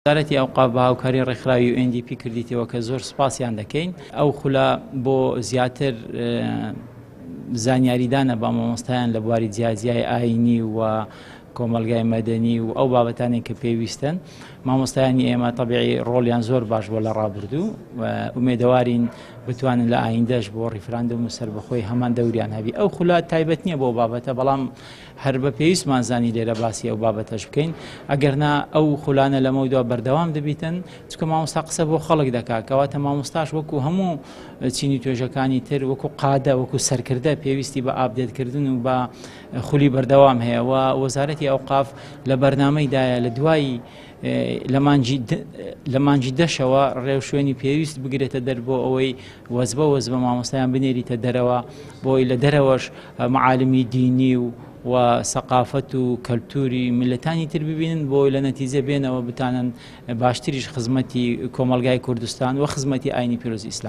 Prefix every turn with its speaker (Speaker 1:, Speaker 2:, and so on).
Speaker 1: وەزارەتی ئەوقاف بە هاوکاری ڕێکخراوی و NDP کردیتەوە کە زۆر سوپاسیان دەکەین. ئەو خولە بۆ زیاتر زانیاریدانە بە مامۆستایان لە بواری جیازیای ئاینی و کۆمەلگای مەدەنی و ئەو بابەتانی کە پێویستن. مامۆستایانی ئێمە تەبیعی ڕۆڵیان زۆر باش بۆ لە ڕابردوو و ئومێدەوارین بتوانن لە ئایندەش بۆ ڕیفراندۆم و سەربەخۆی هەمان دەوریان هەبی. ئەو خولە تایبەت نییە بۆ بابەتە، بەڵام هەر بە پێویستمان زانی لێرە باسی ئەو بابەتەش بکەین. ئەگەرنا ئەو خولانە لەمەوە دووە بەردەوام دەبیتن، چکە مامۆستا قسە بۆ خەڵک دەکات، کەواتە مامۆستاش وەکو هەموو چینی توێژەکانی تر وەکو قادە وەکو سەرکردە پێویستی بە ئابدێتکردن و بە خولی بەردەوام هەیە و وەزارەتی ئەوقاف لە بەرنامەیدایە لە دوای لە مانجی دەشەوە ڕێوشوێنی پێویست بگرێتە دەر بۆ ئەوەی وەزبە مامۆستایان بنێریتە دەرەوە، بۆی لە دەرەوەش معالمی دینی و سەقافەت و کەلتوری میلەتانی تر ببینن، بۆی لە نەتیجە بێنەوە بتانن باشتریش خزمەتی کۆمەلگای کوردستان و خزمەتی ئاینی پیرۆزی ئیسلام